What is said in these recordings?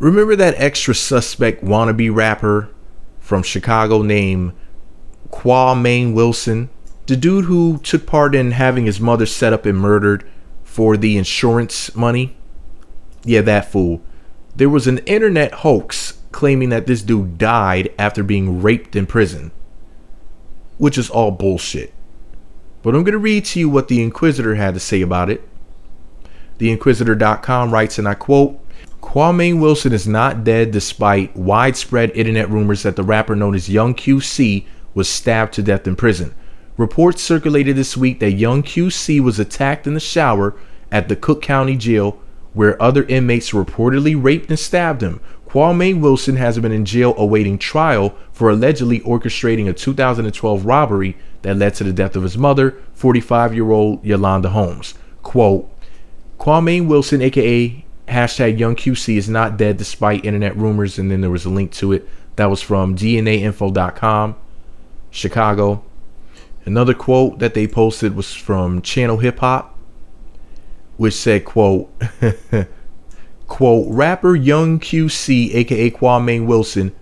Remember that extra suspect wannabe rapper from Chicago named Qaw'mane Wilson? The dude who took part in having his mother set up and murdered for the insurance money? Yeah, that fool. There was an internet hoax claiming that this dude died after being raped in prison, which is all bullshit. But I'm going to read to you what the Inquisitor had to say about it. TheInquisitor.com writes, and I quote, Qaw'mane Wilson is not dead despite widespread internet rumors that the rapper known as Young QC was stabbed to death in prison. Reports circulated this week that Young QC was attacked in the shower at the Cook County Jail, where other inmates reportedly raped and stabbed him. Qaw'mane Wilson has been in jail awaiting trial for allegedly orchestrating a 2012 robbery that led to the death of his mother, 45-year-old Yolanda Holmes. Quote, Qaw'mane Wilson, aka hashtag Young QC, is not dead despite internet rumors, and then there was a link to it. That was from DNAinfo.com, Chicago. Another quote that they posted was from Channel Hip Hop, which said, quote, quote, rapper Young QC, aka Qaw'mane Wilson,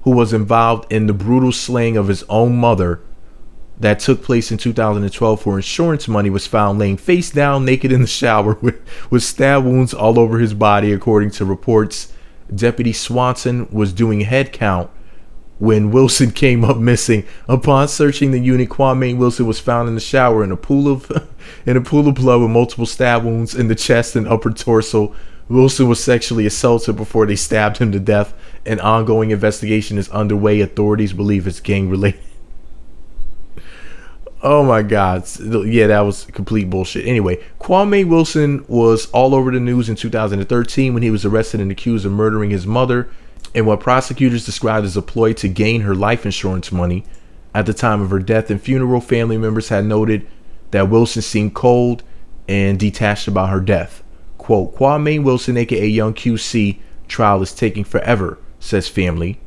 who was involved in the brutal slaying of his own mother that took place in 2012 for insurance money, was found laying face down naked in the shower with stab wounds all over his body, according to reports. Deputy Swanson was doing head count when Wilson came up missing. Upon searching the unit, Qaw'mane Wilson was found in the shower in a pool of blood with multiple stab wounds in the chest and upper torso. Wilson was sexually assaulted before they stabbed him to death. An ongoing investigation is underway. Authorities believe it's gang related. Oh my God. Yeah, that was complete bullshit. Anyway, Qaw'mane Wilson was all over the news in 2013 when he was arrested and accused of murdering his mother in what prosecutors described as a ploy to gain her life insurance money. At the time of her death and funeral, family members had noted that Wilson seemed cold and detached about her death. Quote, Qaw'mane Wilson, aka Young QC, trial is taking forever, says family.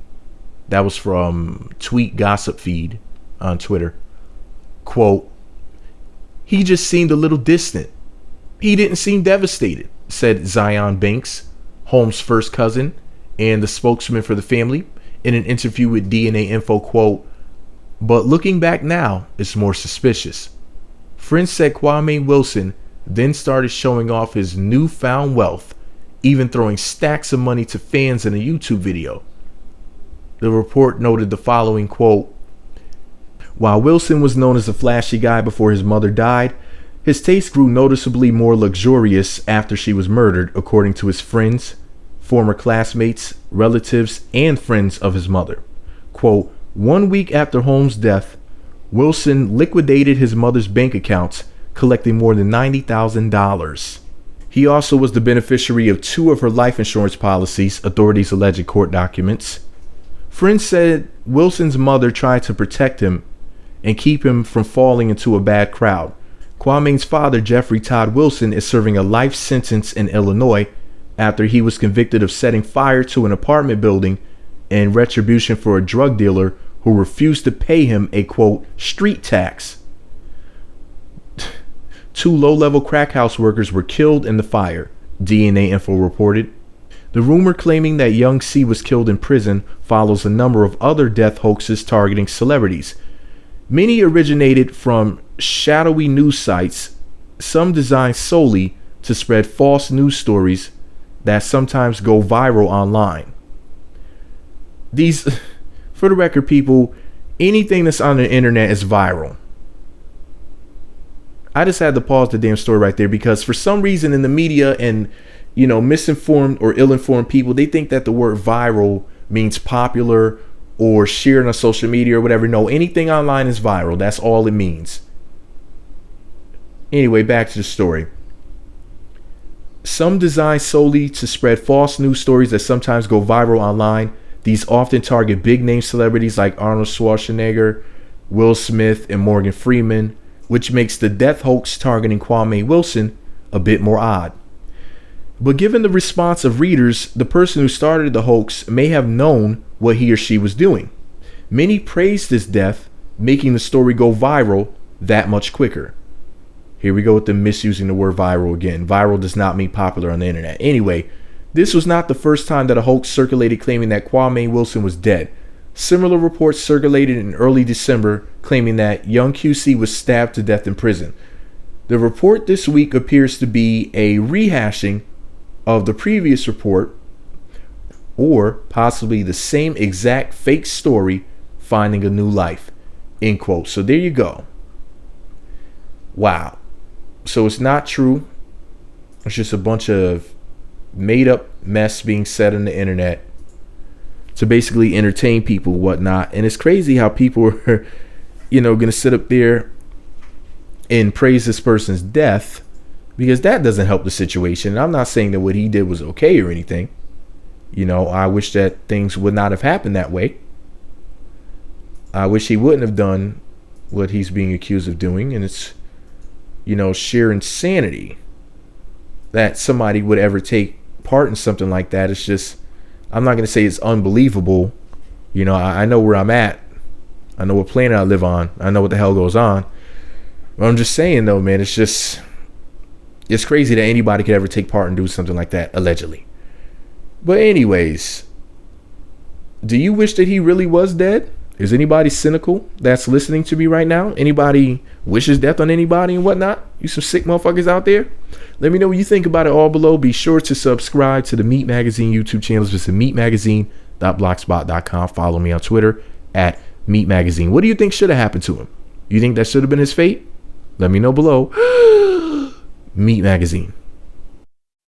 That was from Tweet Gossip Feed on Twitter. Quote, he just seemed a little distant. He didn't seem devastated, said Zion Banks, Holmes' first cousin and the spokesman for the family, in an interview with DNA Info. Quote, but looking back now, it's more suspicious. Friends said Qaw'mane Wilson then started showing off his newfound wealth, even throwing stacks of money to fans in a YouTube video. The report noted the following, quote, while Wilson was known as a flashy guy before his mother died, his taste grew noticeably more luxurious after she was murdered, according to his friends, former classmates, relatives, and friends of his mother. Quote, 1 week after Holmes' death, Wilson liquidated his mother's bank accounts, collecting more than $90,000. He also was the beneficiary of 2 of her life insurance policies, authorities allege in court documents. Friends said Wilson's mother tried to protect him and keep him from falling into a bad crowd. Qaw'mane's father, Jeffrey Todd Wilson, is serving a life sentence in Illinois after he was convicted of setting fire to an apartment building in retribution for a drug dealer who refused to pay him a, quote, street tax. 2 low-level crack house workers were killed in the fire, DNA Info reported. The rumor claiming that Young C was killed in prison follows a number of other death hoaxes targeting celebrities. Many originated from shadowy news sites, some designed solely to spread false news stories that sometimes go viral online. These, for the record, people, anything that's on the internet is viral. I just had to pause the damn story right there because for some reason in the media and, misinformed or ill-informed people, they think that the word viral means popular or shared on social media or whatever. No, anything online is viral. That's all it means. Anyway, back to the story. Some designed solely to spread false news stories that sometimes go viral online. These often target big name celebrities like Arnold Schwarzenegger, Will Smith, and Morgan Freeman, which makes the death hoax targeting Qaw'mane Wilson a bit more odd. But given the response of readers, the person who started the hoax may have known what he or she was doing. Many praised his death, making the story go viral that much quicker. Here we go with them misusing the word viral again. Viral does not mean popular on the internet. Anyway, This was not the first time that a hoax circulated claiming that Qaw'mane Wilson was dead. Similar reports circulated in early December claiming that young QC was stabbed to death in prison. The report this week appears to be a rehashing of the previous report, or possibly the same exact fake story finding a new life, end quote. So there you go. Wow. So it's not true. It's just a bunch of made up mess being said on the internet to basically entertain people, whatnot. And it's crazy how people are, gonna sit up there and praise this person's death, because that doesn't help the situation. And I'm not saying that what he did was okay or anything. I wish that things would not have happened that way. I wish he wouldn't have done what he's being accused of doing. And it's, sheer insanity that somebody would ever take part in something like that. It's just, I'm not going to say it's unbelievable. I know where I'm at. I know what planet I live on. I know what the hell goes on. But I'm just saying, though, man, it's crazy that anybody could ever take part and do something like that, allegedly. But anyways, do you wish that he really was dead? Is anybody cynical that's listening to me right now? Anybody wishes death on anybody and whatnot? You some sick motherfuckers out there? Let me know what you think about it all below. Be sure to subscribe to the Meat Magazine YouTube channels. Visit meatmagazine.blogspot.com. Follow me on Twitter at Meat Magazine. What do you think should have happened to him? You think that should have been his fate? Let me know below. Meat Magazine.